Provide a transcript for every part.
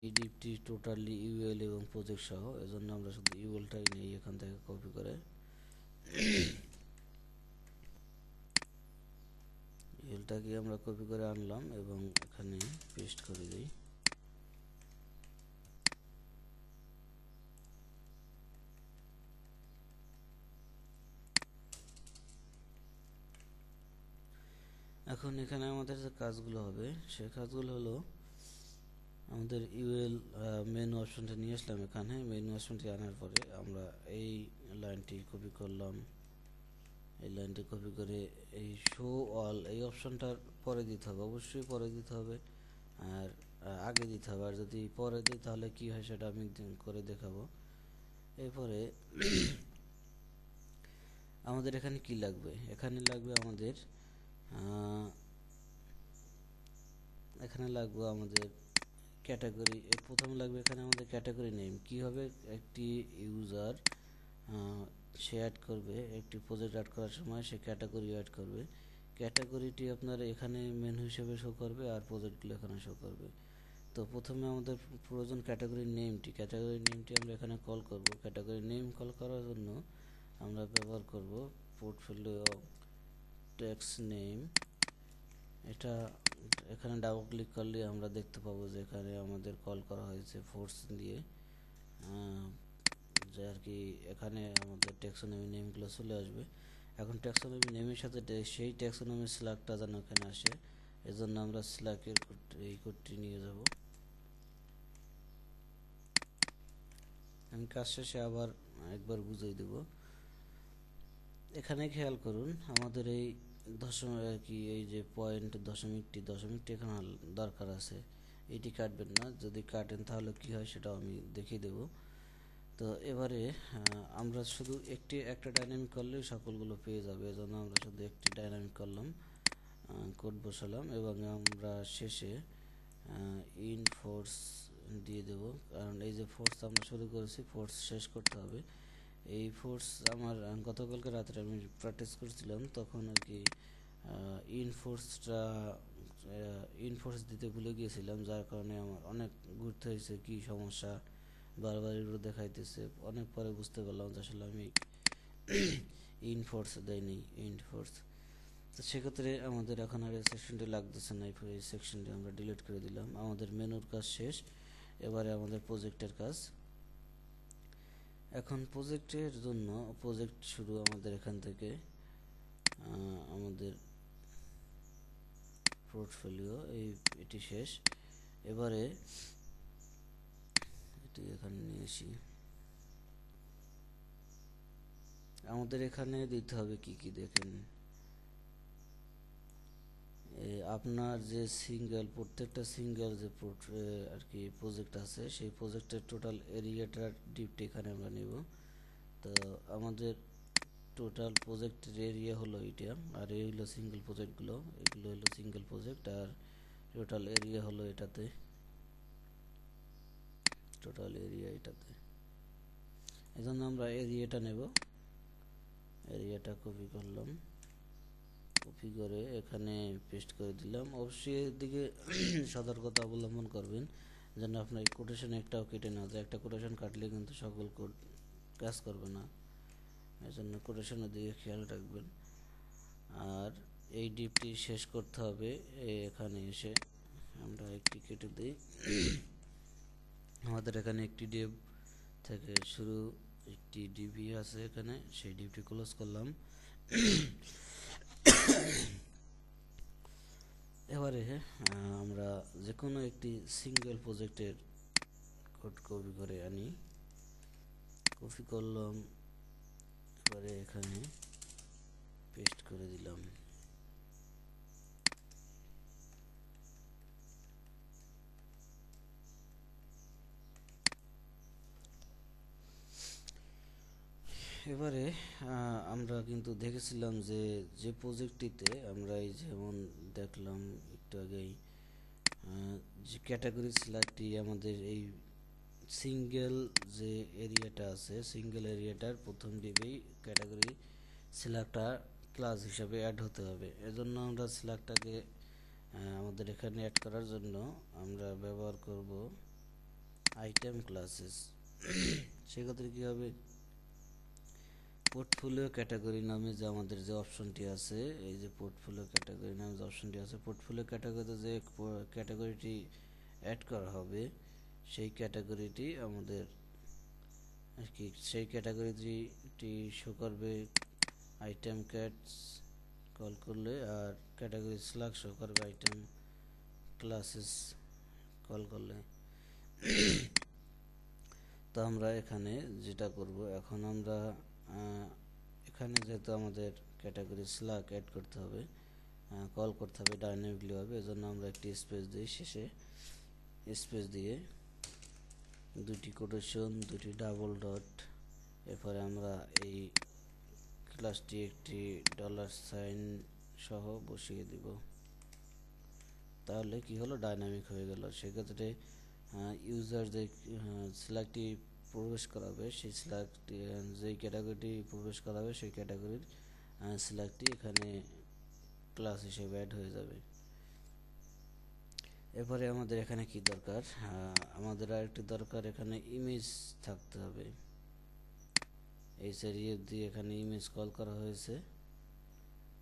এই deputy totally UL এবং project সহ, এজন্য আমরা শুধু ইউএলটাই নিই এখান থেকে কপি করে। ইউএলটাকে আমরা কপি করে আনলাম এবং এখানে পেস্ট করে দিই। এখন এখানে আমাদের যে কাজগুলো হবে সেই কাজগুলো হলো, আমাদের ইউএল মেনু অপশনটা নিয়ে আসলাম। এখানে মেনু অপশনটি আনার পরে আমরা এই লাইনটি কপি করলাম, এই লাইনটি কপি করে এই শো অল এই অপশনটার পরে দিতে হবে, অবশ্যই পরে দিতে হবে, আর আগে দিতে হবে। আর যদি পরে দিই তাহলে কি হয় সেটা আমি করে দেখাবো। এরপরে আমাদের এখানে কি লাগবে, এখানে লাগবে আমাদের ক্যাটাগরি। প্রথমে লাগবে এখানে আমাদের ক্যাটাগরি নেম। কি হবে, একটি ইউজার সে অ্যাড করবে, একটি প্রজেক্ট অ্যাড করার সময় সে ক্যাটাগরি অ্যাড করবে। ক্যাটাগরিটি আপনার এখানে মেনু হিসেবে শো করবে আর প্রজেক্টগুলো এখানে শো করবে। তো প্রথমে আমাদের প্রয়োজন ক্যাটাগরি নেমটি। ক্যাটাগরি নেমটি আমরা এখানে কল করব। ক্যাটাগরি নেম কল করার জন্য আমরা ব্যবহার করব পোর্টফোলিও টেক্সট নেম। এটা এখানে ডাবল ক্লিক করলে আমরা দেখতে পাবো যে এখানে আমাদের কল করা হয়েছে ফোর্স দিয়ে, যে আর কি এখানে আমাদের ট্যাক্সোনমি নেমগুলো চলে আসবে। এখন ট্যাক্সোনমি নেমের সাথে সেই ট্যাক্সোনমির স্ল্যাগটা যেন এখানে আসে, এজন্য আমরা স্ল্যাগের এই কোডটি নিয়ে যাব। আমি কাজ শেষে আবার একবার বুঝিয়ে দেব। এখানে খেয়াল করুন, আমাদের এই এই যে পয়েন্ট দশমিকটি এখানে দরকার আছে, এটি কাটবেন না। যদি কাটেন তাহলে কি হয় সেটাও আমি দেখিয়ে দেব। তো এবারে আমরা শুধু একটা ডাইনামিক করলে সকলগুলো পেয়ে যাবে, এজন্য আমরা শুধু একটি ডাইনামিক করলাম, কোড বসালাম এবং আমরা শেষে ইন ফোর্স দিয়ে দেব। কারণ এই যে ফোর্স আমরা শুরু করেছি, ফোর্স শেষ করতে হবে। এই ফোর্স আমার গতকালকে রাত্রে আমি প্র্যাকটিস করছিলাম, তখন আর কি ইনফোর্স দিতে ভুলে গিয়েছিলাম, যার কারণে আমার অনেক ঘুরতে হয়েছে। কি সমস্যা বারবার এগুলো দেখাইতেছে, অনেক পরে বুঝতে পারলাম যে আসলে আমি ইনফোর্স দেয়নি, ইনফোর্স। তো সেক্ষেত্রে আমাদের এখন আর এই সেকশনটি লাগতেছে না, এই সেকশনটি আমরা ডিলিট করে দিলাম। আমাদের মেনুর কাজ শেষ, এবারে আমাদের প্রজেক্টের কাজ। এখন প্রজেক্টের জন্য প্রজেক্ট শুরু আমাদের এখান থেকে, আমাদের পোর্টফোলিও এটি শেষ। এবারে এটি এখানে নিয়ে আসি। আমাদের এখানে দিতে হবে কি কি দেখেন, আপনার যে প্রত্যেকটা সিঙ্গেল যে আর কি প্রজেক্ট আছে, সেই প্রজেক্টের টোটাল এরিয়াটার ডিপটি এখানে আমরা নেব। তো আমাদের টোটাল প্রজেক্টের এরিয়া হলো এটা, আর এই হলো সিঙ্গেল প্রজেক্টগুলো, এগুলো হলো সিঙ্গেল প্রজেক্ট, আর টোটাল এরিয়া হলো এটাতে, টোটাল এরিয়া এটাতে। এজন্য আমরা এরিয়াটা নেব, এরিয়াটা কপি করলাম, কপি করে এখানে পেস্ট করে দিলাম। অবশ্যই এদিকে সতর্কতা অবলম্বন করবেন যেন আপনার কোটেশন একটাও কেটে না যায়। একটা কোটেশন কাটলে কিন্তু সকল কোড কাজ করবে না, এজন্য কোটেশনের দিকে খেয়াল রাখবেন। আর এই ডিপটি শেষ করতে হবে, এখানে এসে আমরা একটি কেটে দিই। আমাদের এখানে একটি ডিপ থেকে শুরু, একটি ডিপি আছে এখানে, সেই ডিপটি ক্লোজ করলাম। এবারে আমরা যে কোনো একটি সিঙ্গেল প্রজেক্টের কোড কপি করে আনি, কপি করলাম, এবারে এখানে পেস্ট করে দিলাম। এবারে আমরা কিন্তু দেখেছিলাম যে প্রজেক্টটিতে আমরা এই যেমন দেখলাম একটু আগেই, যে ক্যাটাগরি সিলেক্টটি আমাদের এই সিঙ্গেল যে এরিয়াটা আছে, সিঙ্গেল এরিয়াটার প্রথম ডিপেই ক্যাটাগরি সিলেক্টটা ক্লাস হিসাবে অ্যাড হতে হবে। এজন্য আমরা সিলেক্টটাকে আমাদের এখানে অ্যাড করার জন্য আমরা ব্যবহার করব আইটেম ক্লাসেস সেক্ষেত্রে কী হবে, পোর্টফোলিও ক্যাটাগরি নামে যে আমাদের যে অপশনটি আছে, এই যে পোর্টফোলিও ক্যাটাগরি নামে যে অপশনটি আছে, পোর্টফোলিও ক্যাটাগরিতে যে ক্যাটাগরিটি অ্যাড করা হবে সেই ক্যাটাগরিটি আমাদের আর কি, সেই ক্যাটাগরিটি শো করবে আইটেম ক্যাটস কল করলে, আর ক্যাটাগরি স্ল্যাগ শো করবে আইটেম ক্লাসেস কল করলে। তো আমরা এখানে যেটা করব, এখন আমরা এখানে যেহেতু আমাদের ক্যাটাগরি স্ল্যাগ অ্যাড করতে হবে, কল করতে হবে ডাইনামিকলি হবে, এজন্য আমরা একটি স্পেস দিই, শেষে স্পেস দিয়ে দুটি কোটেশন, দুটি ডাবল ডট, এরপরে আমরা এই ক্লাসটি একটি $সাইন সহ বসিয়ে দিব। তাহলে কি হলো, ডাইনামিক হয়ে গেল। সেক্ষেত্রে ইউজার যে স্ল্যাগটি প্রবেশ করাবে, সেই স্ল্যাগটি যেই ক্যাটাগরিটি প্রবেশ করাবে সেই ক্যাটাগরির স্ল্যাগটি এখানে ক্লাস হিসেবে অ্যাড হয়ে যাবে। এরপরে আমাদের এখানে কি দরকার, আমাদের আরেকটি দরকার, এখানে ইমেজ থাকতে হবে। এই সেরিয়ে দিয়ে এখানে ইমেজ কল করা হয়েছে।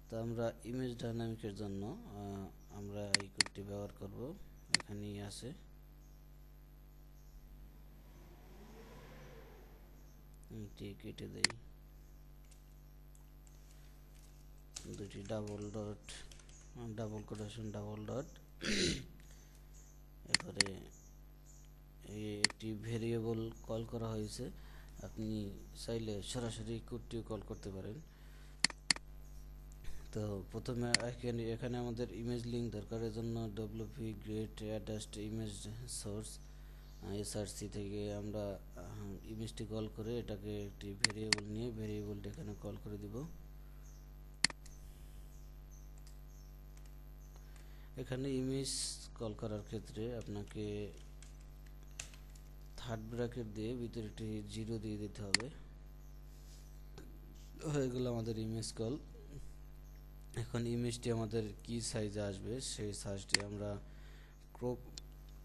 তো আমরা ইমেজ ডাইনামিকের জন্য আমরা এই কোডটি ব্যবহার করব, এখানেই আছে। এটি কেটে দেই, দুটি double dot, double quotation, double dot, এরপরে একটি ভেরিয়েবল কল করা হয়েছে। আপনি চাইলে সরাসরি কোডটিও কল করতে পারেন। তো প্রথমে এখানে আমাদের ইমেজ লিঙ্ক দরকার, এর জন্য wp get attached image source src থেকে আমরা ইমেজটি কল করে এটাকে একটি ভেরিয়েবল নিয়ে ভেরিয়েবলটি এখানে কল করে দিব। এখানে ইমেজ কল করার ক্ষেত্রে আপনাকে থার্ড ব্র্যাকেট দিয়ে ভিতরে একটি 0 দিয়ে দিতে হবে। হয়ে গেল আমাদের ইমেজ কল। এখন ইমেজটি আমাদের কি সাইজে আসবে সেই সাইজটি আমরা ক্রপ,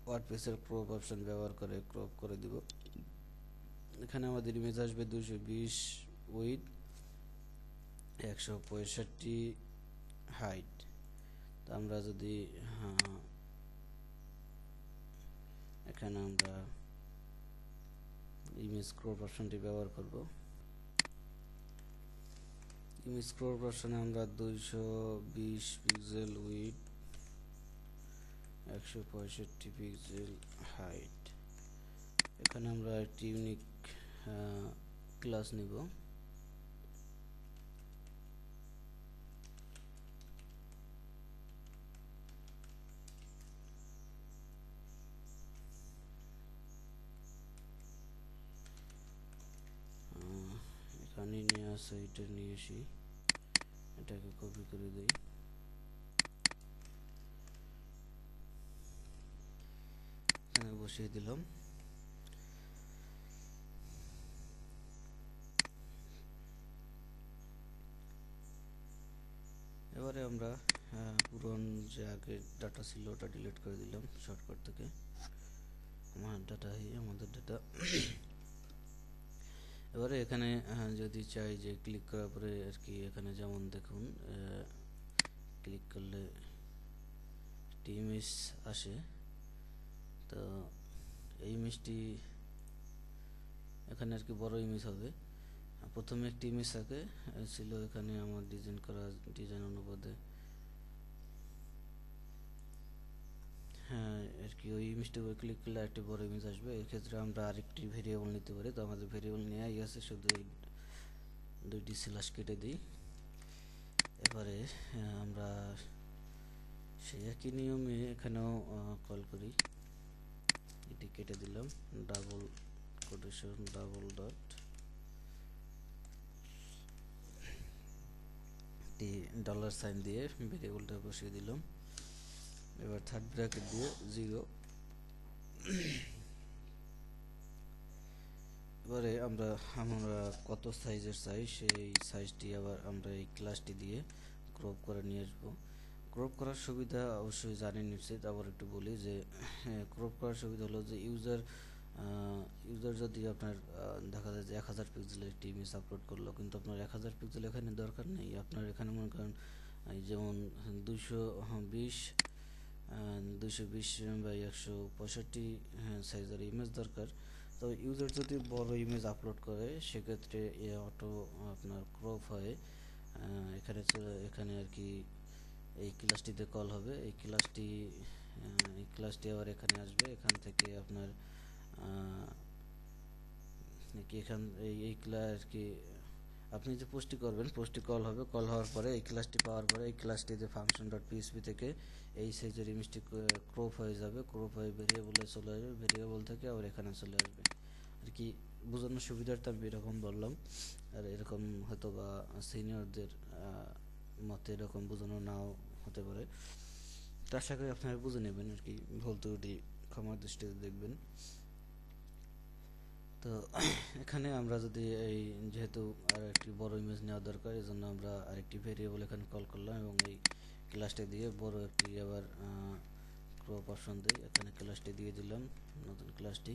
ওয়ার্ডপ্রেসের ক্রপ অপশন ব্যবহার করে ক্রপ করে দিব। এখানে আমাদের ইমেজ আসবে 220 উইথ, 165 হাইট। তো আমরা যদি এখানে আমরা ইমেজ ক্রপ অপশনটি ব্যবহার করব। ইমেজ ক্রপ অপশনে আমরা 220 পিক্সেল উইথ, 165 পিক্সেল হাইট, এখানে আমরা একটি ইউনিক ক্লাস নিব। এখানে নিয়ে আসে, এটা নিয়ে আসি, এটাকে কপি করে দেই, এখানে বসিয়ে দিলাম। এবারে আমরা পুরন যে আগে ডাটা ছিল ওটা ডিলিট করে দিলাম শর্টকাট থেকে। আমার ডাটা, আমাদের ডাটা। এবারে এখানে যদি চাই যে ক্লিক করার পরে আর কি, এখানে যেমন দেখুন ক্লিক করলে একটি ইমেজ আসে। তো এই ইমেজটি এখানে আর কি বড় ইমেজ হবে। প্রথমে একটি ইমেজ থাকে ছিল এখানে আমার ডিজাইন করা, ডিজাইন অনুপাতে আর কি ওই ইমেজটির উপর ক্লিক করলে একটি বড় ইমেজ আসবে। এক্ষেত্রে আমরা আরেকটি ভেরিয়েবল নিতে পারি। তো আমাদের ভেরিয়েবল নেওয়াই আছে, শুধু এই দুইটি স্ল্যাশ কেটে দিই। এবারে আমরা সেই একই নিয়মে এখানেও কল করি, এটি কেটে দিলাম, ডাবল কোটেশন, ডাবল ডট, $সাইন দিয়ে ভেরিয়েবলটা বসিয়ে দিলাম। এবার থার্ড ব্র্যাকেট দিয়ে 0। এবারে আমরা কত সাইজের চাই সেই সাইজটি আবার আমরা এই ক্লাসটি দিয়ে ক্রপ করে নিয়ে আসবো। ক্রপ করার সুবিধা অবশ্যই জানেন নিশ্চিত, আবার একটু বলি যে ক্রপ করার সুবিধা হলো যে ইউজার ইউজার যদি আপনার দেখা যায় যে 1000 পিক্সেলের একটি ইমেজ আপলোড করলো, কিন্তু আপনার 1000 পিক্সেল এখানে দরকার নেই। আপনার এখানে মনে করেন যেমন 220 220 বাই 165 সাইজের ইমেজ দরকার। তো ইউজার যদি বড় ইমেজ আপলোড করে সেক্ষেত্রে অটো আপনার ক্রপ হয়ে এখানে আর কি এই ক্লাসটিতে কল হবে। এই ক্লাসটি আবার এখানে আসবে। এখান থেকে আপনার এই ক্লাস আর কি আপনি যে পোস্টটি করবেন, পোস্টটি কল হবে। কল হওয়ার পরে এই ক্লাসটি পাওয়ার পরে এই ক্লাসটিতে ফাংশন ডট পিএসপি থেকে এই সাইজের ইমেজটি ক্রপ হয়ে যাবে। ক্রপ হয়ে ভেরিয়েবলে চলে আসবে, ভেরিয়েবল থেকে আবার এখানে চলে আসবে আর কি। বোঝানোর সুবিধার্থে আমি এরকম বললাম। আর এরকম হয়তো বা সিনিয়রদের মতে এরকম বোঝানো নাও হতে পারে। তো আশা করি আপনারা বুঝে নেবেন আর কি, ভুল ত্রুটি ক্ষমার দৃষ্টিতে দেখবেন। তো এখানে আমরা যদি যেহেতু আর একটি বড় ইমেজ নেওয়া দরকার, এই জন্য আমরা আরেকটি ভেরিয়েবল এখানে কল করলাম এবং এই ক্লাসটি দিয়ে বড় একটি আবার ক্রপ অপশন দিই। এখানে ক্লাসটি দিয়ে দিলাম, নতুন ক্লাসটি।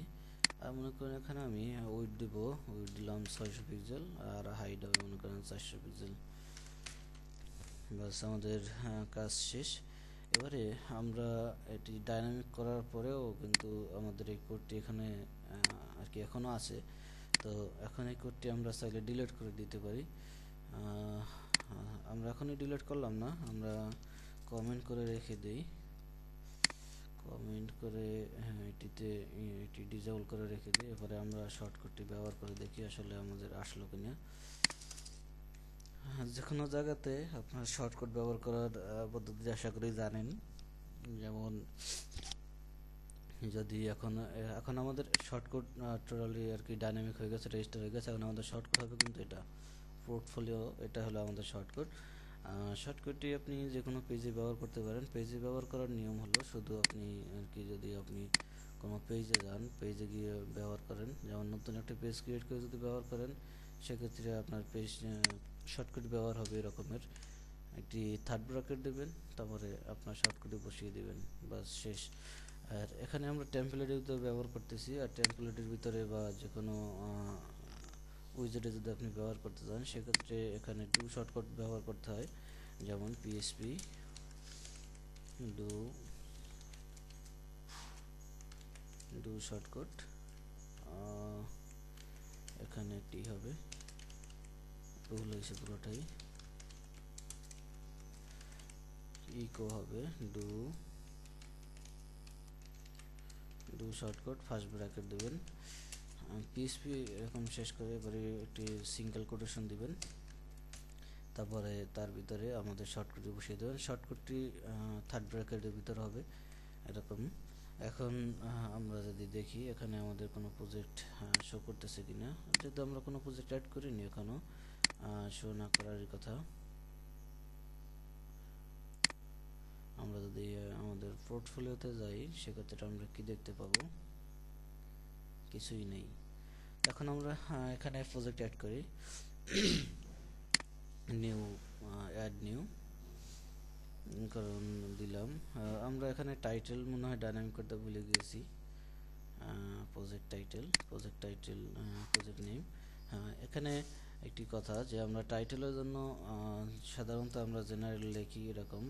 আর মনে করেন এখানে আমি উইডথ দিব, উইডথ দিলাম 600 পিক্সেল আর হাইট হবে মনে করেন 400 পিক্সেল। বাস আমাদের কাজ শেষ। এবারে আমরা এটি ডাইনামিক করার পরেও কিন্তু আমাদের এই কোডটি এখানে আর কি এখনও আছে। তো এখন এই কোডটি আমরা চাইলে ডিলিট করে দিতে পারি। আমরা এখনই ডিলিট করলাম না, আমরা কমেন্ট করে রেখে দিই। কমেন্ট করে এটি ডিসেবল করে রেখে দিই। এরপরে আমরা শর্টকাটটি ব্যবহার করে দেখি আসলে আমাদের আসলো কিনা। যে কোনো জায়গাতে আপনার শর্টকাট ব্যবহার করার পদ্ধতি আশা করি জানেন। যেমন যদি এখন আমাদের শর্টকাট টোটালি আর কি ডাইনামিক হয়ে গেছে, রেজিস্টার হয়ে গেছে। এখন আমাদের শর্টকাট হবে কিন্তু এটা পোর্টফোলিও, এটা হলো আমাদের শর্টকাট। শর্টকাটটি আপনি যে কোনো পেজে ব্যবহার করতে পারেন। পেজে ব্যবহার করার নিয়ম হলো শুধু আপনি আর কি যদি আপনি কোনো পেজে যান, পেজে গিয়ে ব্যবহার করেন, যেমন নতুন একটা পেজ ক্রিয়েট করে যদি ব্যবহার করেন সেক্ষেত্রে আপনার পেজ শর্টকাট ব্যবহার হবে এরকমের একটি থার্ড ব্র্যাকেট দেবেন, তারপরে আপনার শর্টকাটে বসিয়ে দেবেন, বাস শেষ। আর এখানে আমরা টেমপ্লেটের ভিতরে ব্যবহার করতেছি। আর টেমপ্লেটের ভিতরে বা যে কোনো উইজেটে যদি আপনি ব্যবহার করতে চান সেক্ষেত্রে এখানে ডু শর্টকাট ব্যবহার করতে হয়। যেমন পিএসপি ডু শর্টকাট, এখানে একটি হবে, ভুল হয়েছে পুরোটাই, ইকো হবে ডু শর্টকাট ফার্স্ট ব্র্যাকেট দেবেন। পিএসপি এরকম শেষ করে এবারে একটি সিঙ্গেল কোটেশন দিবেন, তারপরে তার ভিতরে আমাদের শর্টকাটটি বসিয়ে দেবেন। শর্টকাটটি থার্ড ব্র্যাকেটের ভিতরে হবে এরকম। এখন আমরা যদি দেখি এখানে আমাদের কোনো প্রজেক্ট শো করতেছে কিনা, যেহেতু আমরা কোনো প্রজেক্ট অ্যাড করিনি এখনো, শো না করারই কথা। আমরা যদি আমাদের পোর্টফোলিওতে যাই সেক্ষেত্রে আমরা কি দেখতে পাবো, কিছুই নেই। এখন আমরা এখানে প্রজেক্ট অ্যাড করি, নিউ অ্যাড নিউ কারণ দিলাম। আমরা এখানে টাইটেল মনে হয় ডাইনামিক করতে ভুলে গিয়েছি। Project title project name. এখানে একটি কথা যে আমরা টাইটেলের জন্য সাধারণত আমরা জেনারেল লিখি এরকম